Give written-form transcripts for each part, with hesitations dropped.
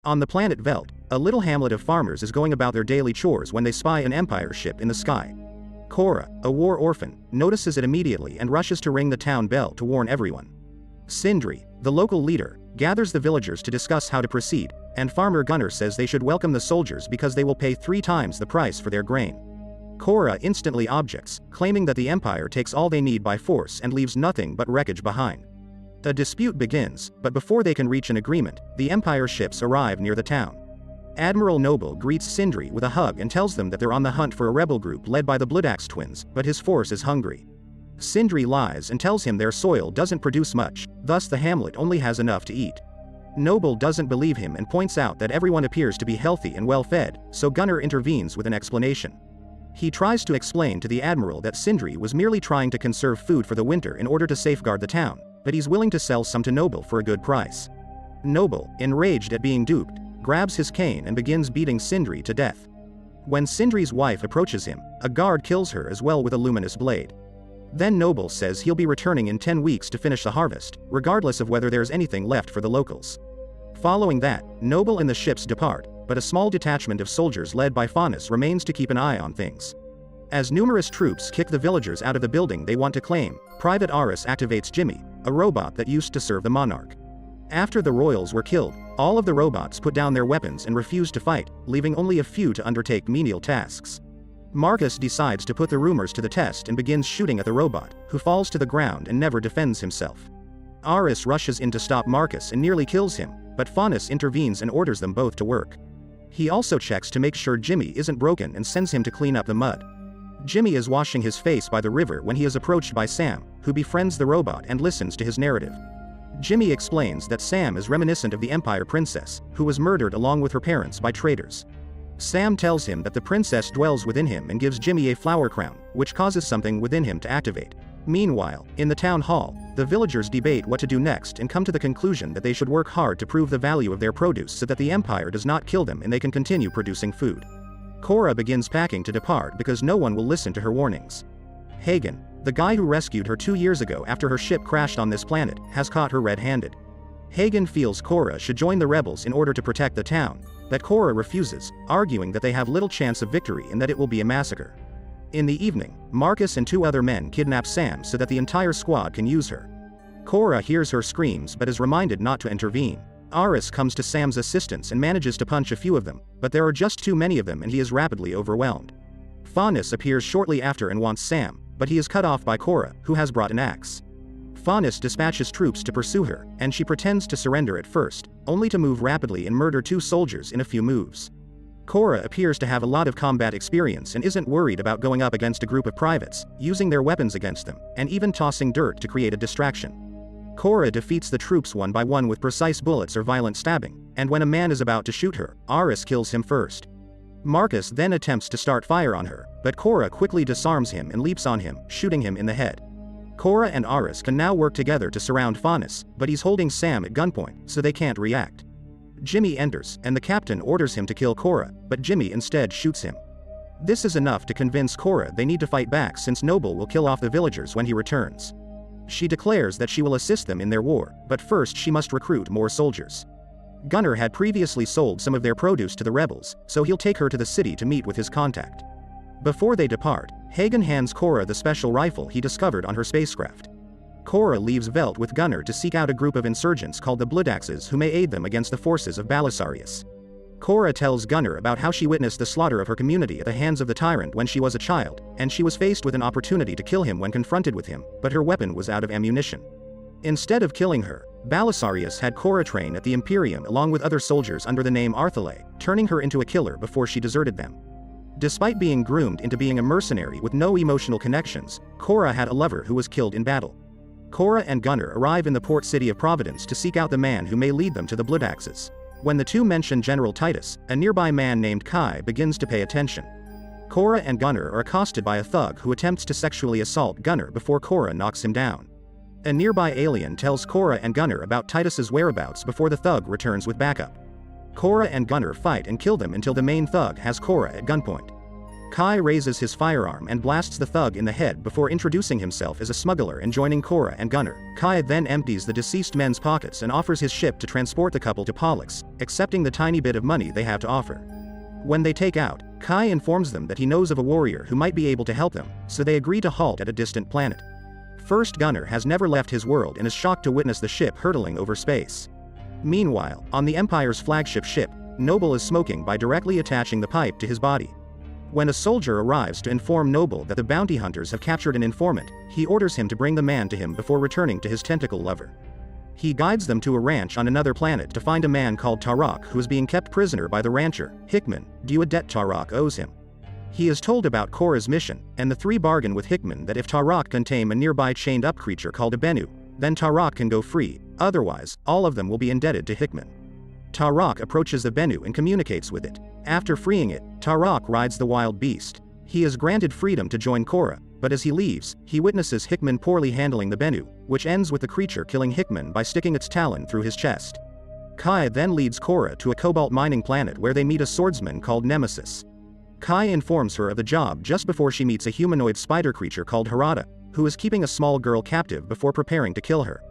On the planet Veldt, a little hamlet of farmers is going about their daily chores when they spy an Empire ship in the sky. Kora, a war orphan, notices it immediately and rushes to ring the town bell to warn everyone. Sindri, the local leader, gathers the villagers to discuss how to proceed, and Farmer Gunnar says they should welcome the soldiers because they will pay 3 times the price for their grain. Kora instantly objects, claiming that the Empire takes all they need by force and leaves nothing but wreckage behind. A dispute begins, but before they can reach an agreement, the Empire ships arrive near the town. Admiral Noble greets Sindri with a hug and tells them that they're on the hunt for a rebel group led by the Bloodaxe twins, but his force is hungry. Sindri lies and tells him their soil doesn't produce much, thus the hamlet only has enough to eat. Noble doesn't believe him and points out that everyone appears to be healthy and well-fed, so Gunnar intervenes with an explanation. He tries to explain to the Admiral that Sindri was merely trying to conserve food for the winter in order to safeguard the town, but he's willing to sell some to Noble for a good price. Noble, enraged at being duped, grabs his cane and begins beating Sindri to death. When Sindri's wife approaches him, a guard kills her as well with a luminous blade. Then Noble says he'll be returning in 10 weeks to finish the harvest, regardless of whether there's anything left for the locals. Following that, Noble and the ships depart, but a small detachment of soldiers led by Faunus remains to keep an eye on things. As numerous troops kick the villagers out of the building they want to claim, Private Aris activates Jimmy, a robot that used to serve the monarch. After the royals were killed, all of the robots put down their weapons and refused to fight, leaving only a few to undertake menial tasks. Marcus decides to put the rumors to the test and begins shooting at the robot, who falls to the ground and never defends himself. Aris rushes in to stop Marcus and nearly kills him, but Faunus intervenes and orders them both to work. He also checks to make sure Jimmy isn't broken and sends him to clean up the mud. Jimmy is washing his face by the river when he is approached by Sam, who befriends the robot and listens to his narrative. Jimmy explains that Sam is reminiscent of the Empire princess, who was murdered along with her parents by traitors. Sam tells him that the princess dwells within him and gives Jimmy a flower crown, which causes something within him to activate. Meanwhile, in the town hall, the villagers debate what to do next and come to the conclusion that they should work hard to prove the value of their produce so that the Empire does not kill them and they can continue producing food. Kora begins packing to depart because no one will listen to her warnings. Hagen, the guy who rescued her 2 years ago after her ship crashed on this planet, has caught her red-handed. Hagen feels Kora should join the rebels in order to protect the town, but Kora refuses, arguing that they have little chance of victory and that it will be a massacre. In the evening, Marcus and 2 other men kidnap Sam so that the entire squad can use her. Kora hears her screams but is reminded not to intervene. Aris comes to Sam's assistance and manages to punch a few of them, but there are just too many of them and he is rapidly overwhelmed. Faunus appears shortly after and wants Sam, but he is cut off by Kora, who has brought an axe. Faunus dispatches troops to pursue her, and she pretends to surrender at first, only to move rapidly and murder 2 soldiers in a few moves. Kora appears to have a lot of combat experience and isn't worried about going up against a group of privates, using their weapons against them, and even tossing dirt to create a distraction. Kora defeats the troops one by one with precise bullets or violent stabbing, and when a man is about to shoot her, Aris kills him first. Marcus then attempts to start fire on her, but Kora quickly disarms him and leaps on him, shooting him in the head. Kora and Aris can now work together to surround Faunus, but he's holding Sam at gunpoint, so they can't react. Jimmy enters, and the captain orders him to kill Kora, but Jimmy instead shoots him. This is enough to convince Kora they need to fight back since Noble will kill off the villagers when he returns. She declares that she will assist them in their war, but first she must recruit more soldiers. Gunnar had previously sold some of their produce to the rebels, so he'll take her to the city to meet with his contact. Before they depart, Hagen hands Kora the special rifle he discovered on her spacecraft. Kora leaves Veldt with Gunnar to seek out a group of insurgents called the Bloodaxes who may aid them against the forces of Balisarius. Kora tells Gunnar about how she witnessed the slaughter of her community at the hands of the tyrant when she was a child, and she was faced with an opportunity to kill him when confronted with him, but her weapon was out of ammunition. Instead of killing her, Balisarius had Kora train at the Imperium along with other soldiers under the name Arthale, turning her into a killer before she deserted them. Despite being groomed into being a mercenary with no emotional connections, Kora had a lover who was killed in battle. Kora and Gunnar arrive in the port city of Providence to seek out the man who may lead them to the Bloodaxes. When the two mention General Titus, a nearby man named Kai begins to pay attention. Kora and Gunnar are accosted by a thug who attempts to sexually assault Gunnar before Kora knocks him down. A nearby alien tells Kora and Gunnar about Titus's whereabouts before the thug returns with backup. Kora and Gunnar fight and kill them until the main thug has Kora at gunpoint. Kai raises his firearm and blasts the thug in the head before introducing himself as a smuggler and joining Kora and Gunnar. Kai then empties the deceased men's pockets and offers his ship to transport the couple to Pollux, accepting the tiny bit of money they have to offer. When they take out, Kai informs them that he knows of a warrior who might be able to help them, so they agree to halt at a distant planet. First, Gunnar has never left his world and is shocked to witness the ship hurtling over space. Meanwhile, on the Empire's flagship ship, Noble is smoking by directly attaching the pipe to his body. When a soldier arrives to inform Noble that the bounty hunters have captured an informant, he orders him to bring the man to him before returning to his tentacle lover. He guides them to a ranch on another planet to find a man called Tarok who is being kept prisoner by the rancher, Hickman, due a debt Tarok owes him. He is told about Kora's mission, and the three bargain with Hickman that if Tarok can tame a nearby chained-up creature called a Bennu, then Tarok can go free, otherwise, all of them will be indebted to Hickman. Tarok approaches the Bennu and communicates with it. After freeing it, Tarok rides the wild beast. He is granted freedom to join Kora, but as he leaves, he witnesses Hickman poorly handling the Bennu, which ends with the creature killing Hickman by sticking its talon through his chest. Kai then leads Kora to a cobalt mining planet where they meet a swordsman called Nemesis. Kai informs her of the job just before she meets a humanoid spider creature called Harada, who is keeping a small girl captive before preparing to kill her.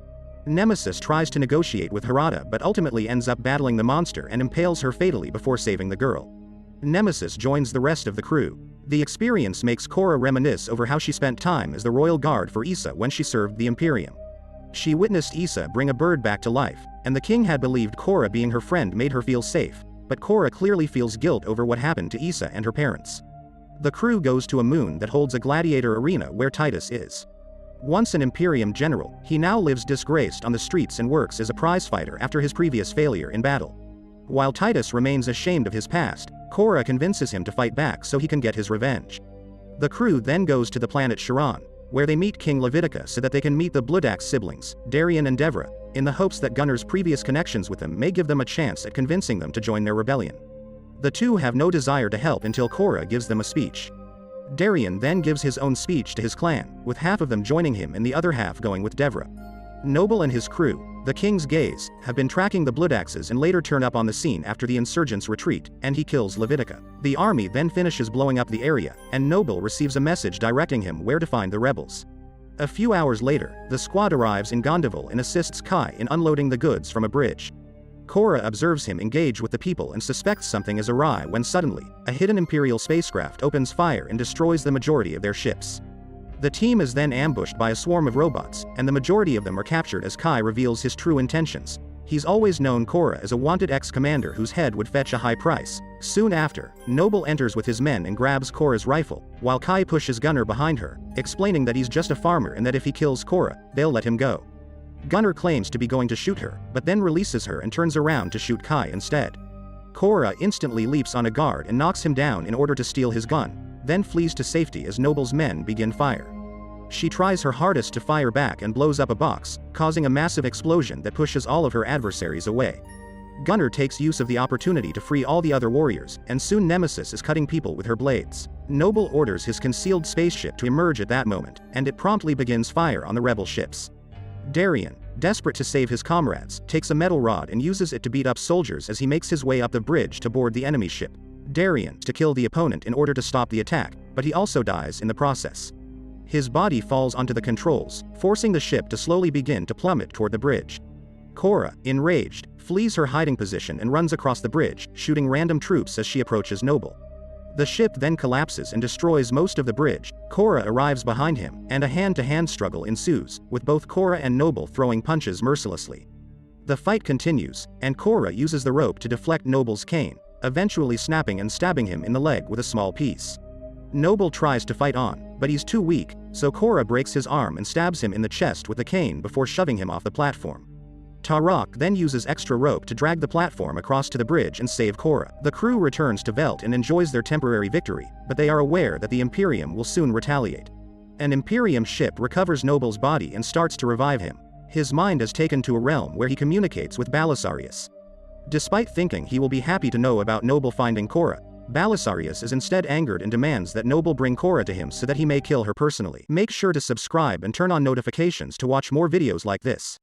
Nemesis tries to negotiate with Harada but ultimately ends up battling the monster and impales her fatally before saving the girl. Nemesis joins the rest of the crew. The experience makes Kora reminisce over how she spent time as the royal guard for Issa when she served the Imperium. She witnessed Issa bring a bird back to life, and the king had believed Kora being her friend made her feel safe, but Kora clearly feels guilt over what happened to Issa and her parents. The crew goes to a moon that holds a gladiator arena where Titus is. Once an Imperium general, he now lives disgraced on the streets and works as a prizefighter after his previous failure in battle. While Titus remains ashamed of his past, Kora convinces him to fight back so he can get his revenge. The crew then goes to the planet Chiron, where they meet King Levitica so that they can meet the Bloodaxe siblings, Darian and Devra, in the hopes that Gunnar's previous connections with them may give them a chance at convincing them to join their rebellion. The two have no desire to help until Kora gives them a speech. Darian then gives his own speech to his clan, with half of them joining him and the other half going with Devra. Noble and his crew, the King's Gaze, have been tracking the Bloodaxes and later turn up on the scene after the insurgents retreat, and he kills Levitica. The army then finishes blowing up the area, and Noble receives a message directing him where to find the rebels. A few hours later, the squad arrives in Gondoval and assists Kai in unloading the goods from a bridge. Kora observes him engage with the people and suspects something is awry when suddenly, a hidden Imperial spacecraft opens fire and destroys the majority of their ships. The team is then ambushed by a swarm of robots, and the majority of them are captured as Kai reveals his true intentions. He's always known Kora as a wanted ex-commander whose head would fetch a high price. Soon after, Noble enters with his men and grabs Kora's rifle, while Kai pushes Gunnar behind her, explaining that he's just a farmer and that if he kills Kora, they'll let him go. Gunnar claims to be going to shoot her, but then releases her and turns around to shoot Kai instead. Kora instantly leaps on a guard and knocks him down in order to steal his gun, then flees to safety as Noble's men begin fire. She tries her hardest to fire back and blows up a box, causing a massive explosion that pushes all of her adversaries away. Gunnar takes use of the opportunity to free all the other warriors, and soon Nemesis is cutting people with her blades. Noble orders his concealed spaceship to emerge at that moment, and it promptly begins fire on the rebel ships. Darian, desperate to save his comrades, takes a metal rod and uses it to beat up soldiers as he makes his way up the bridge to board the enemy ship. Darian to kill the opponent in order to stop the attack, but he also dies in the process. His body falls onto the controls, forcing the ship to slowly begin to plummet toward the bridge. Kora, enraged, flees her hiding position and runs across the bridge, shooting random troops as she approaches Noble. The ship then collapses and destroys most of the bridge. Kora arrives behind him, and a hand-to-hand struggle ensues, with both Kora and Noble throwing punches mercilessly. The fight continues, and Kora uses the rope to deflect Noble's cane, eventually snapping and stabbing him in the leg with a small piece. Noble tries to fight on, but he's too weak, so Kora breaks his arm and stabs him in the chest with the cane before shoving him off the platform. Tarok then uses extra rope to drag the platform across to the bridge and save Kora. The crew returns to Veldt and enjoys their temporary victory, but they are aware that the Imperium will soon retaliate. An Imperium ship recovers Noble's body and starts to revive him. His mind is taken to a realm where he communicates with Balisarius. Despite thinking he will be happy to know about Noble finding Kora, Balisarius is instead angered and demands that Noble bring Kora to him so that he may kill her personally. Make sure to subscribe and turn on notifications to watch more videos like this.